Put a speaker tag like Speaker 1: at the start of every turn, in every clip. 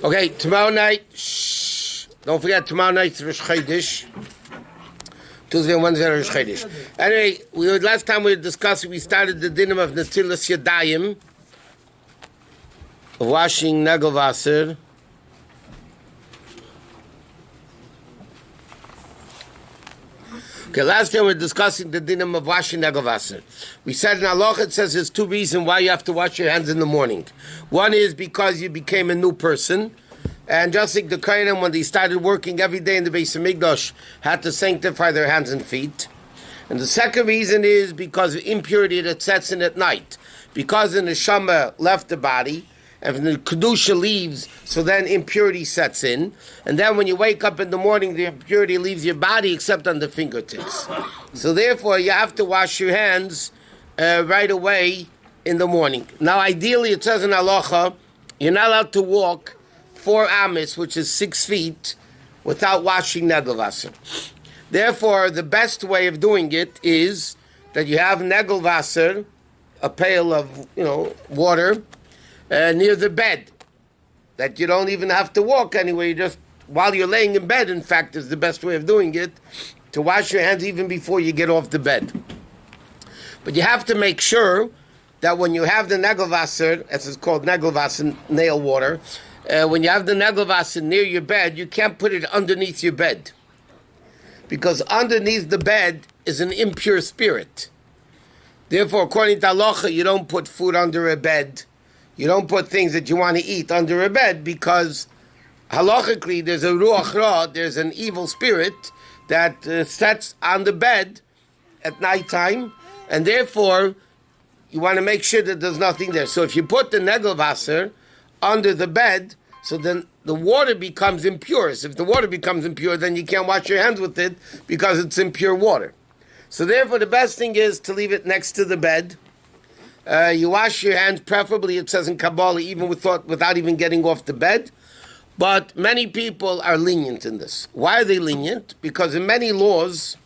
Speaker 1: Okay, tomorrow night, don't forget, tomorrow night's Rosh Chodesh. Tuesday and Wednesday Rosh Chodesh. Anyway, last time we discussed, we started the dinner of Netilas Yadayim, of washing Nagelwasser. Okay, last time we were discussing the dinner of washing Nagelwasser. We said in Halacha, it says there's two reasons why you have to wash your hands in the morning. One is because you became a new person. And just like the Kohanim, when they started working every day in the Beis Hamikdash, had to sanctify their hands and feet. And the second reason is because of impurity that sets in at night. Because the neshama left the body, and when the kedusha leaves, so then impurity sets in. And then when you wake up in the morning, the impurity leaves your body except on the fingertips. So therefore, you have to wash your hands right away in the morning. Now, ideally, it says in Halacha, you're not allowed to walk 4 amis, which is 6 feet, without washing Nagelwasser. Therefore, the best way of doing it is that you have Nagelwasser, a pail of water, near the bed, that you don't even have to walk anyway. You just while you're laying in bed, in fact, is the best way of doing it, to wash your hands even before you get off the bed. But you have to make sure that when you have the Nagelwasser, as it's called Nagelwasser, nail water, when you have the Nagelwasser near your bed, you can't put it underneath your bed. Because underneath the bed is an impure spirit. Therefore, according to Halacha, you don't put food under a bed. You don't put things that you want to eat under a bed, because halachically there's a ruach ra, there's an evil spirit that sets on the bed at nighttime, and therefore you want to make sure that there's nothing there. So if you put the Nagelwasser under the bed, so then the water becomes impure. So if the water becomes impure, then you can't wash your hands with it because it's impure water. So therefore, the best thing is to leave it next to the bed. You wash your hands, preferably, it says in Kabbalah, even without even getting off the bed. But many people are lenient in this. Why are they lenient? Because in many laws,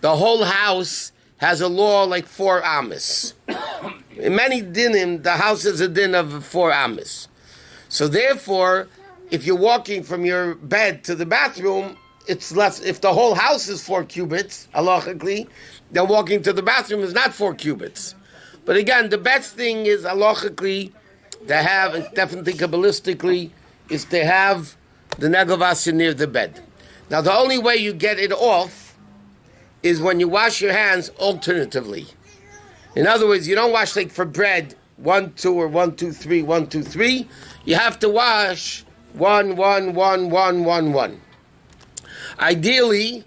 Speaker 1: the whole house has a law like 4 amis. In many dinim, the house is a din of 4 amis. So therefore, if you're walking from your bed to the bathroom, it's less. If the whole house is 4 cubits, halachically, then walking to the bathroom is not 4 cubits. But again, the best thing is halachically to have, and definitely kabbalistically, is to have the Nagelwasser near the bed. Now, the only way you get it off is when you wash your hands alternatively. In other words, you don't wash like for bread 1, 2, or 1, 2, 3, 1, 2, 3. You have to wash 1, 1, 1, 1, 1, 1. Ideally,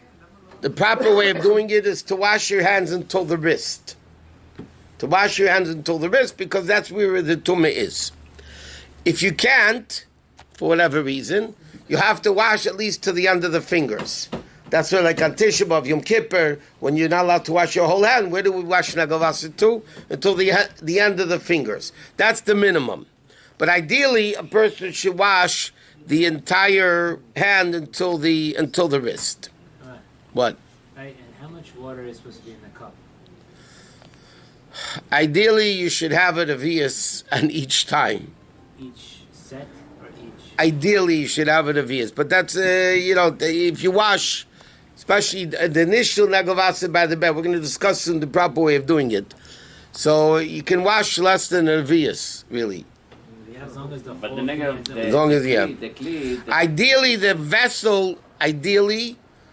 Speaker 1: the proper way of doing it is to wash your hands until the wrist. To wash your hands until the wrist, because that's where the tumah is. If you can't, for whatever reason, you have to wash at least to the end of the fingers. That's where, like on Tisha B'Av, Yom Kippur, when you're not allowed to wash your whole hand, where do we wash Nagelwasser to? Until the end of the fingers. That's the minimum. But ideally, a person should wash the entire hand until the wrist.
Speaker 2: Right.
Speaker 1: What?
Speaker 2: Right, and how much water is supposed to be in the cup?
Speaker 1: Ideally, you should have a revius on each time.
Speaker 2: Each set or each?
Speaker 1: Ideally, you should have a revius. But that's, if you wash, especially the initial Nagelwasser by the bed, we're going to discuss soon the proper way of doing it. So you can wash less than a revius, really.
Speaker 2: As long as the
Speaker 3: But
Speaker 2: whole
Speaker 3: the
Speaker 2: thing
Speaker 3: nigga,
Speaker 2: is
Speaker 1: As long as, yeah.
Speaker 3: the
Speaker 1: Ideally, the vessel,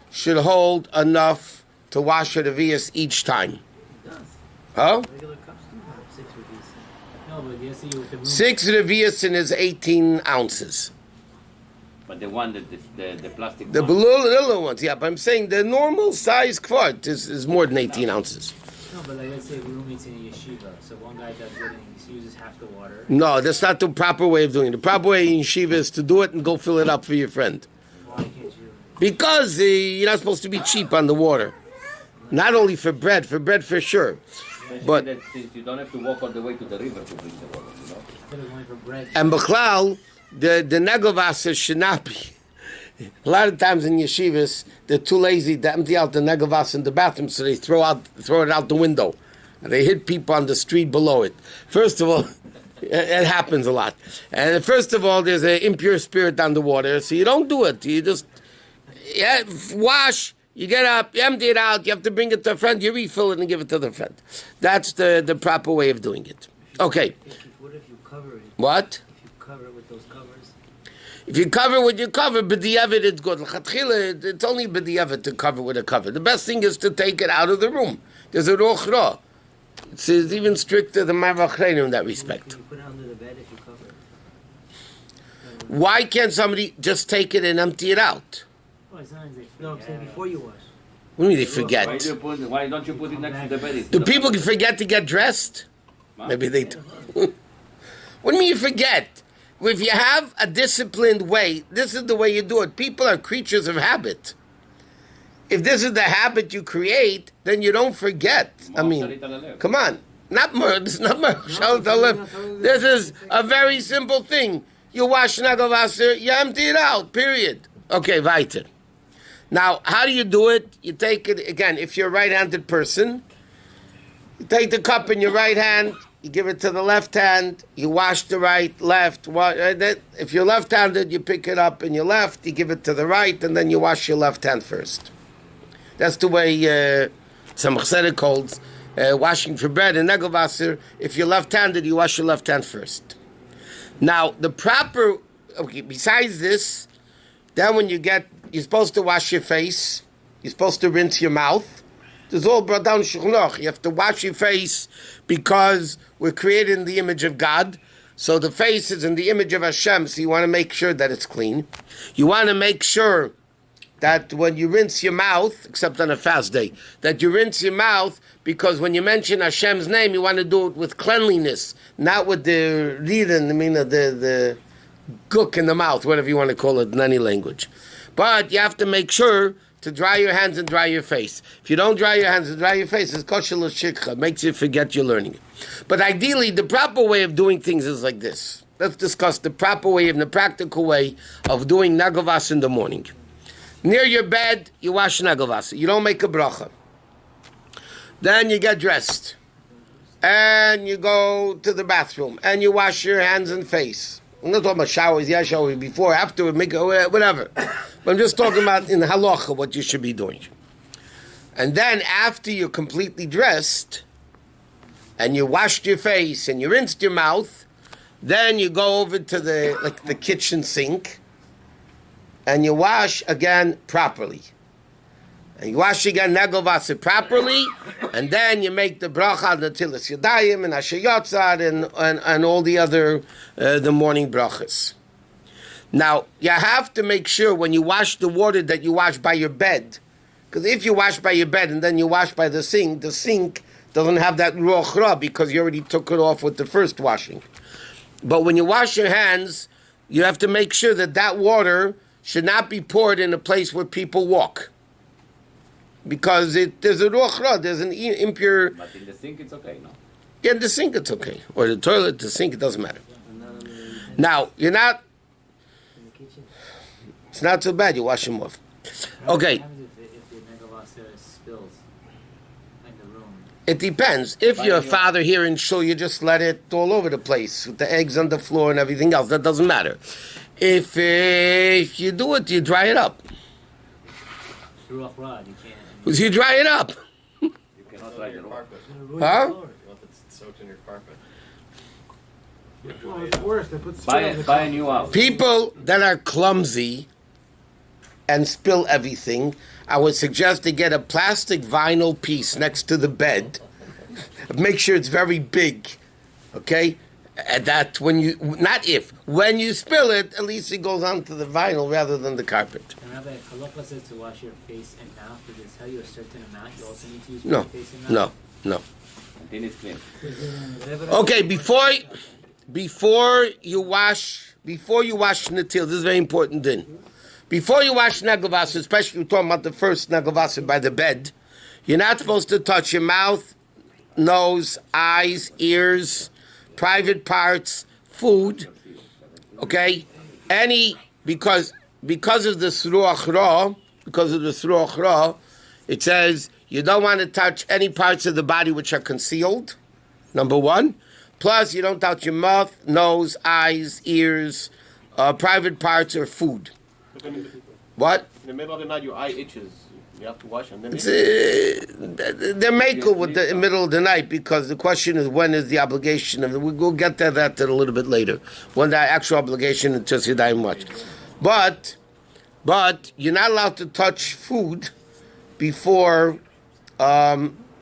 Speaker 1: should hold enough to wash a revius each time.
Speaker 2: It does.
Speaker 1: Huh?
Speaker 2: Regular cups do have 6 reviews. No, but you see with the room.
Speaker 1: 6 revius is 18 ounces.
Speaker 3: But the one that the plastic.
Speaker 1: The
Speaker 3: one.
Speaker 1: little ones, yeah. But I'm saying the normal size kvart is more than 18 ounces.
Speaker 2: No, but like let's say roommates in a yeshiva, so one guy does it and he uses half the water.
Speaker 1: No, that's not the proper way of doing it. The proper way in yeshiva is to do it and go fill it up for your friend.
Speaker 2: Why can't you?
Speaker 1: Because you're not supposed to be cheap on the water. Not only for bread for sure. But
Speaker 3: that since you don't have to walk all the way to the river to bring the water,
Speaker 2: Instead of going for bread.
Speaker 1: and Bechlal, the Nagelwasser should not be. A lot of times in yeshivas, they're too lazy to empty out the Nagelwasser in the bathroom, so they throw it out the window. And they hit people on the street below it. First of all, It happens a lot. And first of all, there's an impure spirit on the water, so you don't do it. You just wash. You get up, you empty it out. You have to bring it to a friend. You refill it and give it to the friend. That's the proper way of doing it. Okay.
Speaker 2: What if you cover it?
Speaker 1: What?
Speaker 2: If you cover it with those covers?
Speaker 1: If you cover what you cover, b'diavad it's good. L'chatchila, it's only b'diavad to cover with a cover. The best thing is to take it out of the room. There's a roch ra. It's even stricter than Marvach Reinu in that respect.
Speaker 2: Can you put it under the bed if you cover it?
Speaker 1: Why can't somebody just take it and empty it out?
Speaker 2: Well, it's not as if no, I'm saying before you wash.
Speaker 1: What do you mean they forget?
Speaker 3: Why don't you put it next to the bed?
Speaker 1: Do people forget to get dressed?
Speaker 3: Huh?
Speaker 1: Maybe they do. What do you mean you forget? If you have a disciplined way, this is the way you do it. People are creatures of habit. If this is the habit you create, then you don't forget. I mean, come on. This is not This is a very simple thing. You wash nagavasser, you empty it out, period. Okay, weiter. Now, how do you do it? You take it, again, if you're a right-handed person, you take the cup in your right hand, you give it to the left hand, you wash the right, left. If you're left-handed, you pick it up in your left, you give it to the right, and then you wash your left hand first. That's the way Tzemach Tzedek holds washing for bread and negelwasser. If you're left-handed, you wash your left hand first. Now, besides this, then when you're supposed to wash your face, you're supposed to rinse your mouth. This is all brought down Shulchan Aruch. You have to wash your face because we're created in the image of God. So the face is in the image of Hashem, so you want to make sure that it's clean. You want to make sure that when you rinse your mouth, except on a fast day, that you rinse your mouth because when you mention Hashem's name, you want to do it with cleanliness, not with the the gook in the mouth, whatever you want to call it in any language. But you have to make sure to dry your hands and dry your face. If you don't dry your hands and dry your face, it's kosher l'shikcha. It makes you forget you're learning it. But ideally, the proper way of doing things is like this. Let's discuss the proper way and the practical way of doing nagavas in the morning. Near your bed, you wash nagavas. You don't make a bracha. Then you get dressed. And you go to the bathroom. And you wash your hands and face. I'm not talking about showers, showers before, after, make whatever. But I'm just talking about in halacha what you should be doing. And then after you're completely dressed, and you washed your face and you rinsed your mouth, then you go over to the kitchen sink, and you wash again properly. And you wash again negel vaser properly, and then you make the bracha, the tilas yadayim, and asher yotzar, and all the other, the morning brachas. Now, you have to make sure when you wash the water that you wash by your bed, because if you wash by your bed and then you wash by the sink doesn't have that ruach ra because you already took it off with the first washing. But when you wash your hands, you have to make sure that water should not be poured in a place where people walk. Because there's a ruach ra, there's an impure...
Speaker 3: But in the sink it's okay, no?
Speaker 1: Yeah, in the sink it's okay. Or the toilet, the sink, it doesn't matter. Now, you're not... It's not so bad, you wash them off. Okay.
Speaker 2: What happens if the negavasa spills in the room?
Speaker 1: It depends. If you're a father here in shul, you just let it all over the place, with the eggs on the floor and everything else. That doesn't matter. If you do it, you dry it up.
Speaker 2: Ruach rod, you can't...
Speaker 1: Because you dry it up.
Speaker 3: You cannot dry the carpet.
Speaker 1: Huh?
Speaker 4: You want it soaked in your carpet.
Speaker 5: Well, it's worse. They put
Speaker 3: Buy a new house.
Speaker 1: People that are clumsy and spill everything, I would suggest they get a plastic vinyl piece next to the bed. Make sure it's very big, okay? And that when you spill it, at least it goes onto the vinyl rather than the carpet.
Speaker 2: And Rabbi, Halacha says to wash your face and mouth. Did it tell you a certain amount? You also need to use your face and mouth?
Speaker 1: No.
Speaker 3: Then it's clean.
Speaker 1: Okay, before you wash natil, this is very important din. Before you wash nagavasa, especially we're talking about the first nagavasa by the bed, you're not supposed to touch your mouth, nose, eyes, ears, private parts, food, okay? Because of the ruach ra, it says you don't want to touch any parts of the body which are concealed, number one. Plus, you don't touch your mouth, nose, eyes, ears, private parts, or food. What?
Speaker 4: In the middle of the night, your eye itches. You have to wash them. Then
Speaker 1: They're makel with the middle of the night because the question is when is the obligation of we'll get to that a little bit later when the actual obligation is just yadayim much, but you're not allowed to touch food before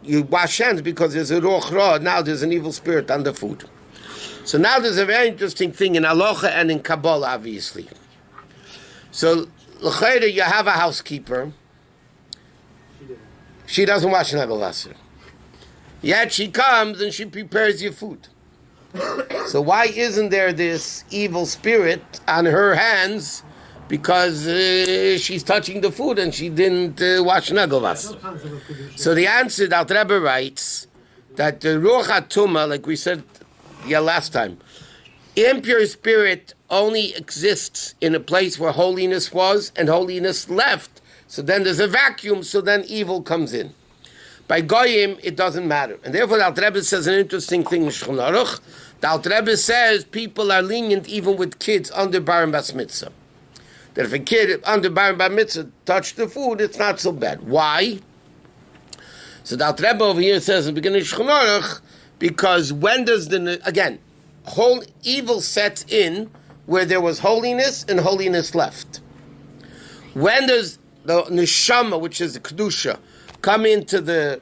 Speaker 1: you wash hands because there's a ruach ra. Now there's an evil spirit on the food. So now there's a very interesting thing in halacha and in Kabbalah, obviously. So l'chayda, you have a housekeeper. She doesn't wash nagovasser. Yet she comes and she prepares your food. So why isn't there this evil spirit on her hands? Because she's touching the food and she didn't wash nagovasser. So the answer that Rabbi writes that the ruach hatuma, like we said last time, impure spirit only exists in a place where holiness was and holiness left. So then there's a vacuum, so then evil comes in. By Goyim, it doesn't matter. And therefore, the Alter Rebbe says an interesting thing in Shulchan Aruch. The Alter Rebbe says people are lenient even with kids under bar and bas mitzvah. That if a kid under bar and bar mitzvah touched the food, it's not so bad. Why? So the Alter Rebbe over here says in the beginning of Shulchan Aruch, because when does whole evil sets in where there was holiness and holiness left? When does the neshama, which is the kedusha, come into the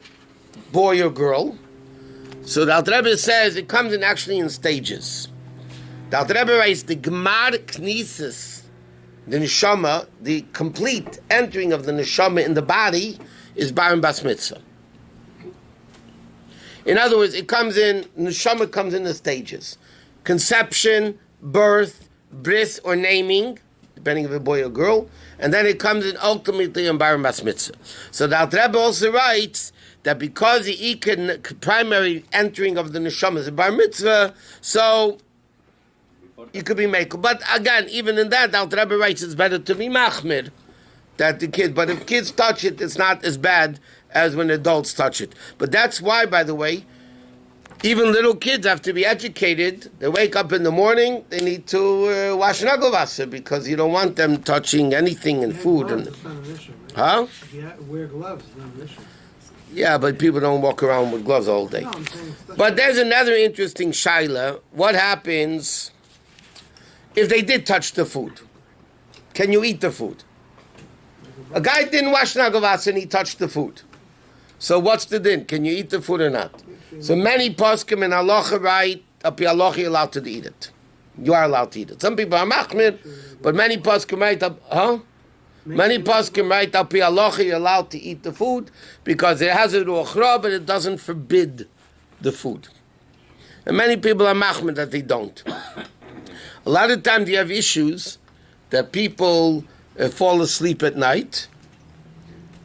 Speaker 1: boy or girl? So the Alter Rebbe says it comes in actually in stages. The Alter Rebbe writes the gemar knisis, the neshama, the complete entering of the neshama in the body is bar and bas mitzvah. In other words, it comes in, neshama comes in the stages: conception, birth, bris or naming, depending if a boy or girl, and then it comes in ultimately in bar and bas mitzvah. So the Alter Rebbe also writes that because the primary entering of the neshama is a bar mitzvah, so you could be makel. But again, even in that, the Alter Rebbe writes it's better to be machmir that the kids. But if kids touch it, it's not as bad as when adults touch it. But that's why, by the way, even little kids have to be educated. They wake up in the morning, they need to wash nagovasser because you don't want them touching anything in food.
Speaker 5: Gloves, it's not an issue, right?
Speaker 1: Huh?
Speaker 5: If you wear gloves, it's not an issue.
Speaker 1: Yeah, but people don't walk around with gloves all day.
Speaker 5: No, I'm saying
Speaker 1: But there's another interesting shaila. What happens if they did touch the food? Can you eat the food? A guy didn't wash nagovasser and he touched the food. So what's the din? Can you eat the food or not? So many poskim in halacha write, up halacha you're allowed to eat it. You are allowed to eat it. Some people are machmir, but many poskim write up, Many poskim write up halacha you're allowed to eat the food because it has a ruach ra, but it doesn't forbid the food. And many people are machmir that they don't. A lot of times you have issues that people fall asleep at night,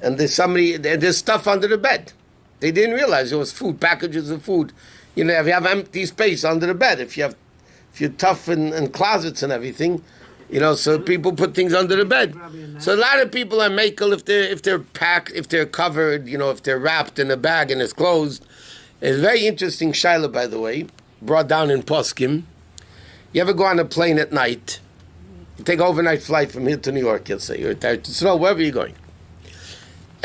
Speaker 1: and there's stuff under the bed. They didn't realize there was food, packages of food. You know, if you have empty space under the bed, if you're tough in closets and everything, you know, so people put things under the bed. So a lot of people are makel if they're packed, if they're covered, you know, if they're wrapped in a bag and it's closed. It's a very interesting shaila, by the way, brought down in Poskim. You ever go on a plane at night? You take an overnight flight from here to New York, let's say, or to Snow, wherever you're going.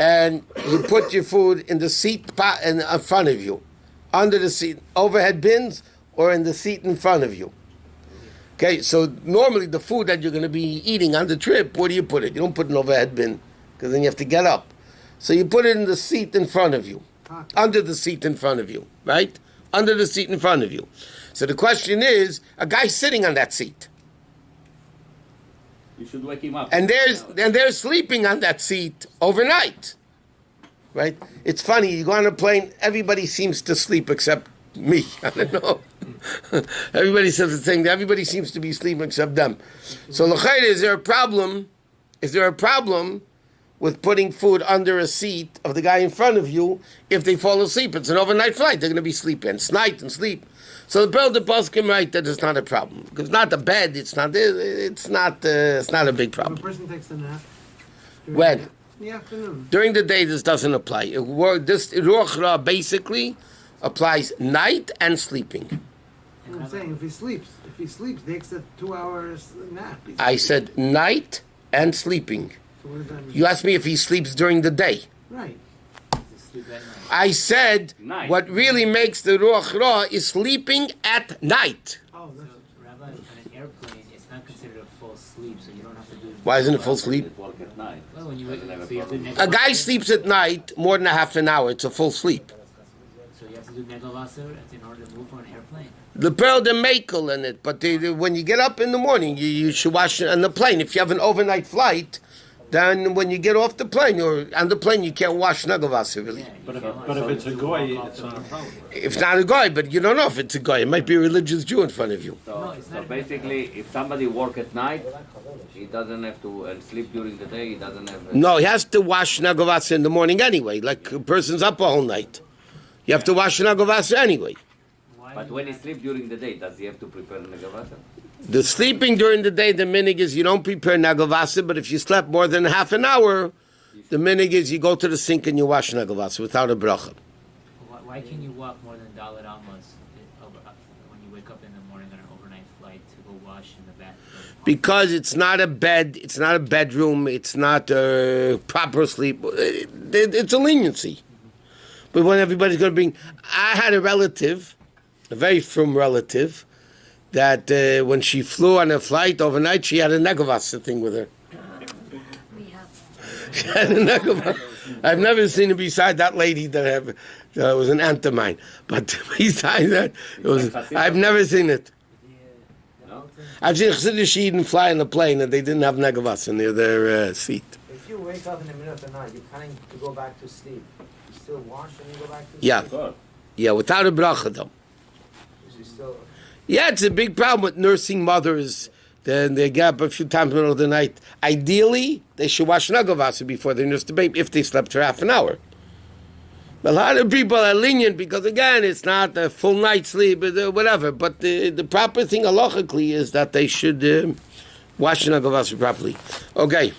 Speaker 1: And you put your food in the seat in front of you, under the seat, overhead bins, or in the seat in front of you. Okay, so normally the food that you're going to be eating on the trip, where do you put it? You don't put it in an overhead bin, because then you have to get up. So you put it in the seat in front of you, under the seat in front of you, right? Under the seat in front of you. So the question is, a guy sitting on that seat.
Speaker 3: You should wake him up.
Speaker 1: And they're sleeping on that seat overnight, right? It's funny, you go on a plane, everybody seems to sleep except me. I don't know. Everybody says the thing, everybody seems to be sleeping except them. So, l'chayr, is there a problem with putting food under a seat of the guy in front of you if they fall asleep? It's an overnight flight, they're going to be sleeping, it's night and sleep. So the Bill the Poskim write that it's not a problem because not a bed. It's not a big problem.
Speaker 5: If a person takes a nap.
Speaker 1: When?
Speaker 5: In the afternoon.
Speaker 1: During the day, this doesn't apply. This ruach ra basically applies night and sleeping.
Speaker 5: I'm saying if he sleeps, takes a 2 hours nap.
Speaker 1: I said night and sleeping.
Speaker 5: So what does that mean?
Speaker 1: You asked me if he sleeps during the day.
Speaker 5: Right.
Speaker 2: Sleep at night.
Speaker 1: I said
Speaker 3: Night.
Speaker 1: what really makes the Ruach Ra is sleeping at night.
Speaker 5: Oh,
Speaker 2: So,
Speaker 5: that's
Speaker 2: Rabbi, on an airplane, it's not considered a full sleep, so you don't have to do.
Speaker 1: Why isn't it full sleep?
Speaker 3: It work at night.
Speaker 2: Well, when you wake
Speaker 3: Doesn't have
Speaker 2: up,
Speaker 3: a
Speaker 2: so you have to
Speaker 3: problem.
Speaker 1: A guy sleeps at night more than a half an hour. It's a full sleep.
Speaker 2: So you have to do megavasser in order to move on an airplane.
Speaker 1: The pearl the makel in it, but when you get up in the morning, you should wash it on the plane. If you have an overnight flight, then when you get off the plane or on the plane, you can't wash nagavasa really.
Speaker 2: Yeah,
Speaker 6: But
Speaker 2: you
Speaker 6: if-
Speaker 2: can't
Speaker 6: but if
Speaker 2: walk
Speaker 6: it's a
Speaker 2: to
Speaker 6: goy,
Speaker 2: walk
Speaker 6: it's
Speaker 2: off
Speaker 6: not a
Speaker 2: the-
Speaker 6: problem.
Speaker 1: If not a guy, but you don't know if it's a guy. It might be a religious Jew in front of you.
Speaker 3: So,
Speaker 2: No, it's
Speaker 3: so
Speaker 2: not-
Speaker 3: basically, if somebody work at night, he doesn't have to and sleep during the day. He doesn't have.
Speaker 1: No, he has to wash nagavasa in the morning anyway. Like a person's up a whole night. You have to wash nagavasa anyway.
Speaker 2: Why
Speaker 3: But
Speaker 2: do
Speaker 3: when
Speaker 2: you
Speaker 3: he
Speaker 2: have-
Speaker 3: sleep during the day, does he have to prepare the negavata?
Speaker 1: The sleeping during the day, the minig is you don't prepare nagavasa, but if you slept more than half an hour, the minig is you go to the sink and you wash nagavasa without a bracha.
Speaker 2: Why can you walk more than Dalit Amos when you wake up in the morning on an overnight flight to go wash in the bathroom?
Speaker 1: Because it's not a bed, it's not a bedroom, it's not a proper sleep. It's a leniency. But when everybody's going to bring... I had a relative, a very firm relative, that when she flew on a flight overnight, she had a negavasa thing with her. She had a negavasa. I've never seen it beside that lady that was an aunt of mine. But besides that, I've never seen it.
Speaker 3: No.
Speaker 1: I've seen Chassidish Yidden fly on a plane and they didn't have negavasa near their seat.
Speaker 7: If you wake up in the middle of the night, you're planning to go back to sleep. You still wash and you go back to sleep?
Speaker 1: Yeah.
Speaker 3: Good.
Speaker 1: Yeah, without a bracha though.
Speaker 7: You still...
Speaker 1: Yeah, it's a big problem with nursing mothers. Then they get up a few times in the middle of the night. Ideally, they should wash nagavasa before they nurse the baby if they slept for half an hour. But a lot of people are lenient because, again, it's not a full night's sleep, whatever. But the proper thing halachically is that they should wash nagavasa properly. Okay.